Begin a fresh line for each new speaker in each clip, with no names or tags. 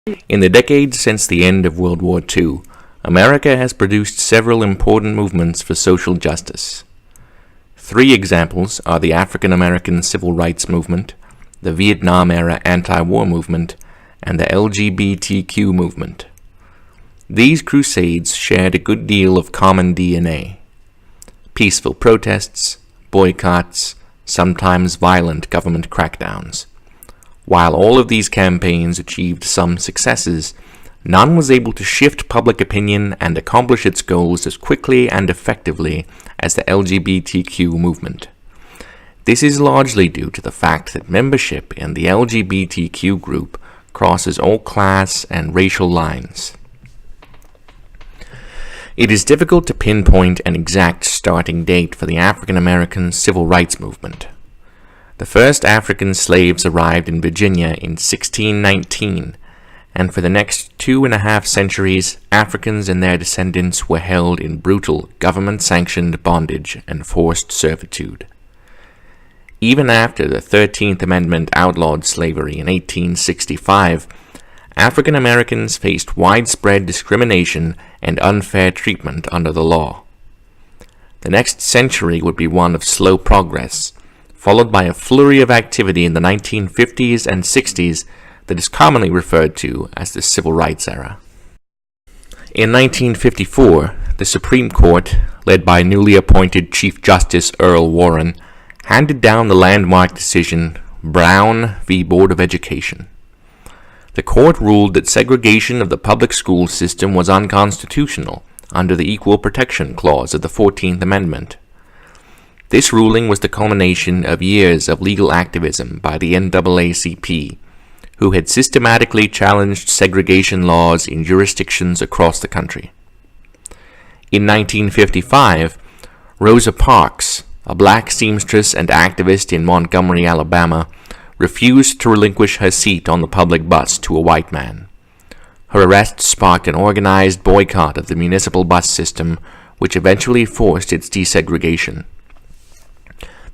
In the decades since the end of World War II, America has produced several important movements for social justice. Three examples are the African American Civil Rights Movement, the Vietnam-era anti-war movement, and the LGBTQ movement. These crusades shared a good deal of common DNA. Peaceful protests, boycotts, sometimes violent government crackdowns. While all of these campaigns achieved some successes, none was able to shift public opinion and accomplish its goals as quickly and effectively as the LGBTQ movement. This is largely due to the fact that membership in the LGBTQ group crosses all class and racial lines. It is difficult to pinpoint an exact starting date for the African American Civil Rights Movement. The first African slaves arrived in Virginia in 1619, and for the next 2.5 centuries, Africans and their descendants were held in brutal, government-sanctioned bondage and forced servitude. Even after the 13th Amendment outlawed slavery in 1865, African Americans faced widespread discrimination and unfair treatment under the law. The next century would be one of slow progress, followed by a flurry of activity in the 1950s and 60s that is commonly referred to as the Civil Rights Era. In 1954, the Supreme Court, led by newly appointed Chief Justice Earl Warren, handed down the landmark decision Brown v. Board of Education. The court ruled that segregation of the public school system was unconstitutional under the Equal Protection Clause of the 14th Amendment. This ruling was the culmination of years of legal activism by the NAACP, who had systematically challenged segregation laws in jurisdictions across the country. In 1955, Rosa Parks, a black seamstress and activist in Montgomery, Alabama, refused to relinquish her seat on the public bus to a white man. Her arrest sparked an organized boycott of the municipal bus system, which eventually forced its desegregation.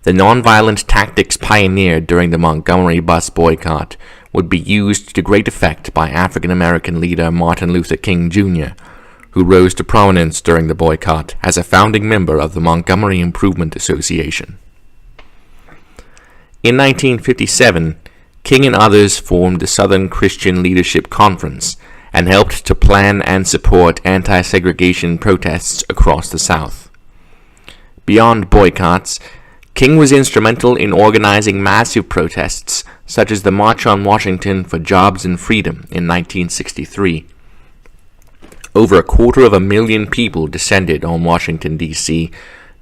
The nonviolent tactics pioneered during the Montgomery bus boycott would be used to great effect by African American leader Martin Luther King Jr., who rose to prominence during the boycott as a founding member of the Montgomery Improvement Association. In 1957, King and others formed the Southern Christian Leadership Conference and helped to plan and support anti-segregation protests across the South. Beyond boycotts, King was instrumental in organizing massive protests, such as the March on Washington for Jobs and Freedom in 1963. Over 250,000 people descended on Washington, D.C.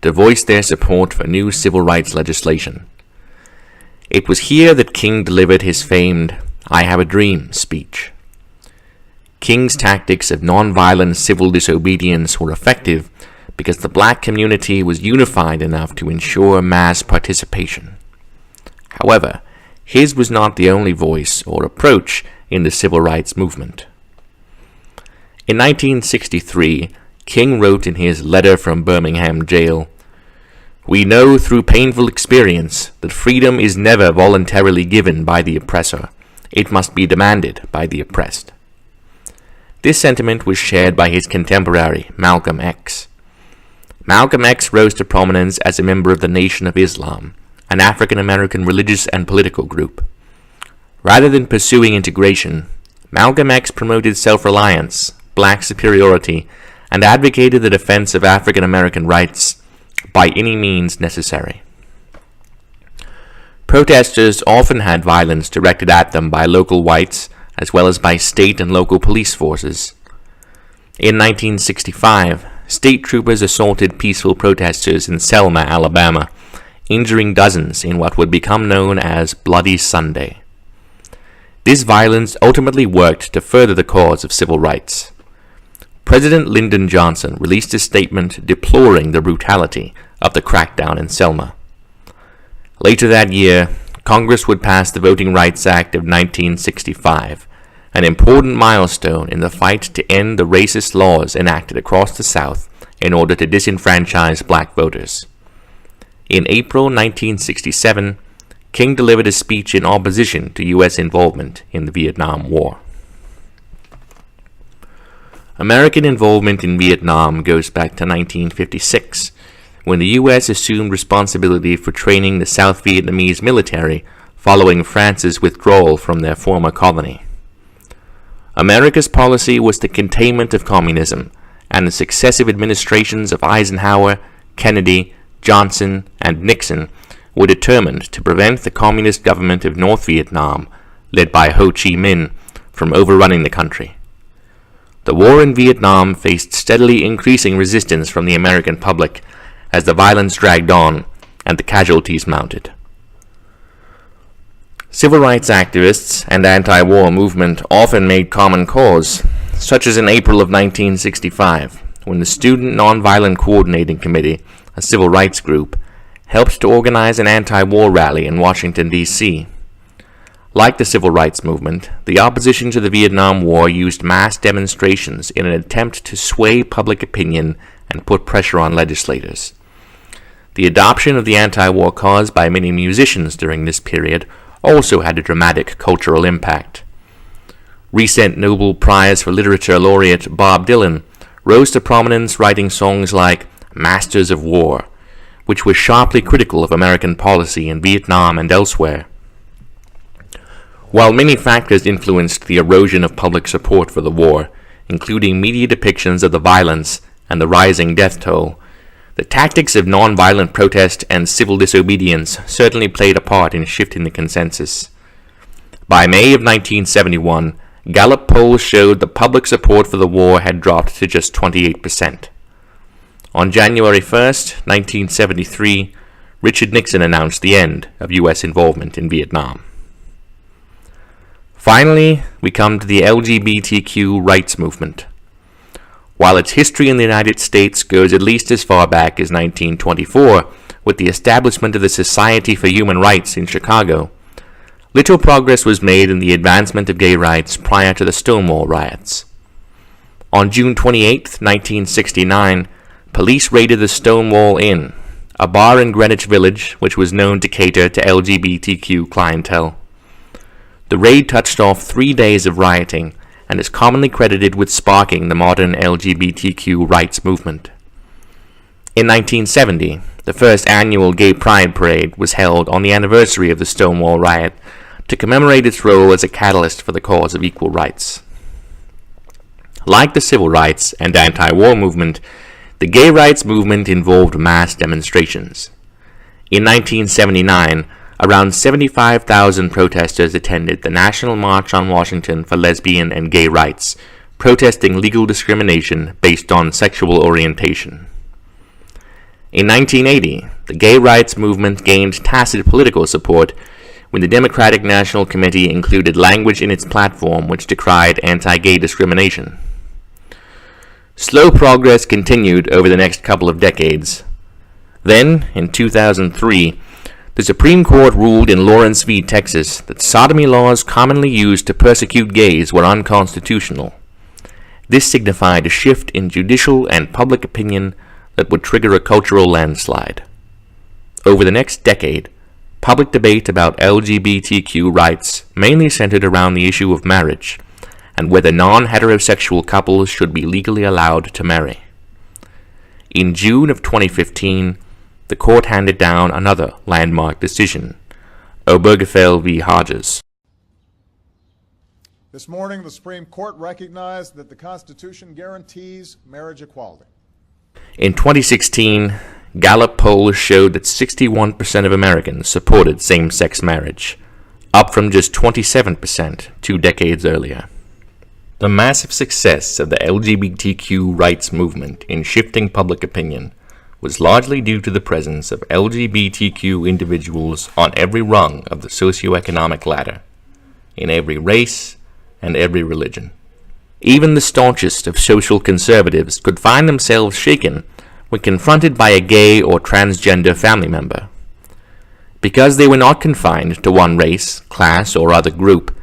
to voice their support for new civil rights legislation. It was here that King delivered his famed "I Have a Dream" speech. King's tactics of nonviolent civil disobedience were effective because the black community was unified enough to ensure mass participation. However, his was not the only voice or approach in the civil rights movement. In 1963, King wrote in his Letter from Birmingham Jail, "We know through painful experience that freedom is never voluntarily given by the oppressor. It must be demanded by the oppressed." This sentiment was shared by his contemporary, Malcolm X. Malcolm X rose to prominence as a member of the Nation of Islam, an African American religious and political group. Rather than pursuing integration, Malcolm X promoted self-reliance, black superiority, and advocated the defense of African American rights by any means necessary. Protesters often had violence directed at them by local whites, as well as by state and local police forces. In 1965, state troopers assaulted peaceful protesters in Selma, Alabama, injuring dozens in what would become known as Bloody Sunday. This violence ultimately worked to further the cause of civil rights. President Lyndon Johnson released a statement deploring the brutality of the crackdown in Selma. Later that year, Congress would pass the Voting Rights Act of 1965, an important milestone in the fight to end the racist laws enacted across the South in order to disenfranchise black voters. In April 1967, King delivered a speech in opposition to U.S. involvement in the Vietnam War. American involvement in Vietnam goes back to 1956, when the U.S. assumed responsibility for training the South Vietnamese military following France's withdrawal from their former colony. America's policy was the containment of communism, and the successive administrations of Eisenhower, Kennedy, Johnson, and Nixon were determined to prevent the communist government of North Vietnam, led by Ho Chi Minh, from overrunning the country. The war in Vietnam faced steadily increasing resistance from the American public as the violence dragged on and the casualties mounted. Civil rights activists and anti-war movement often made common cause, such as in April of 1965, when the Student Nonviolent Coordinating Committee, a civil rights group, helped to organize an anti-war rally in Washington, D.C. Like the civil rights movement, the opposition to the Vietnam War used mass demonstrations in an attempt to sway public opinion and put pressure on legislators. The adoption of the anti-war cause by many musicians during this period also had a dramatic cultural impact. Recent Nobel Prize for Literature laureate Bob Dylan rose to prominence writing songs like Masters of War, which was sharply critical of American policy in Vietnam and elsewhere. While many factors influenced the erosion of public support for the war, including media depictions of the violence and the rising death toll, the tactics of nonviolent protest and civil disobedience certainly played a part in shifting the consensus. By May of 1971, Gallup polls showed the public support for the war had dropped to just 28%. On January 1, 1973, Richard Nixon announced the end of U.S. involvement in Vietnam. Finally, we come to the LGBTQ rights movement. While its history in the United States goes at least as far back as 1924, with the establishment of the Society for Human Rights in Chicago, little progress was made in the advancement of gay rights prior to the Stonewall riots. On June 28, 1969, police raided the Stonewall Inn, a bar in Greenwich Village which was known to cater to LGBTQ clientele. The raid touched off 3 days of rioting and is commonly credited with sparking the modern LGBTQ rights movement. In 1970, the first annual Gay Pride Parade was held on the anniversary of the Stonewall riot to commemorate its role as a catalyst for the cause of equal rights. Like the civil rights and anti-war movement, the gay rights movement involved mass demonstrations. In 1979, around 75,000 protesters attended the National March on Washington for Lesbian and Gay Rights, protesting legal discrimination based on sexual orientation. In 1980, the gay rights movement gained tacit political support when the Democratic National Committee included language in its platform which decried anti-gay discrimination. Slow progress continued over the next couple of decades. Then, in 2003, the Supreme Court ruled in Lawrence v. Texas that sodomy laws commonly used to persecute gays were unconstitutional. This signified a shift in judicial and public opinion that would trigger a cultural landslide. Over the next decade, public debate about LGBTQ rights mainly centered around the issue of marriage and whether non-heterosexual couples should be legally allowed to marry. In June of 2015, the court handed down another landmark decision, Obergefell v. Hodges.
This morning, the Supreme Court recognized that the Constitution guarantees marriage equality.
In 2016, Gallup polls showed that 61% of Americans supported same-sex marriage, up from just 27% 2 decades earlier. The massive success of the LGBTQ rights movement in shifting public opinion was largely due to the presence of LGBTQ individuals on every rung of the socioeconomic ladder, in every race and every religion. Even the staunchest of social conservatives could find themselves shaken when confronted by a gay or transgender family member. Because they were not confined to one race, class, or other group,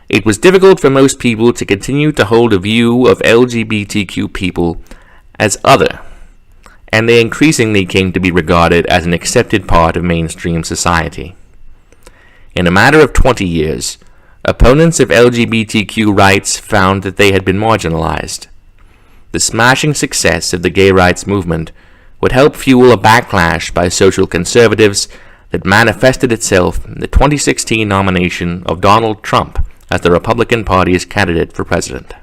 it was difficult for most people to continue to hold a view of LGBTQ people as other, and they increasingly came to be regarded as an accepted part of mainstream society. In a matter of 20 years, opponents of LGBTQ rights found that they had been marginalized. the smashing success of the gay rights movement would help fuel a backlash by social conservatives that manifested itself in the 2016 nomination of Donald Trump as the Republican Party's candidate for president.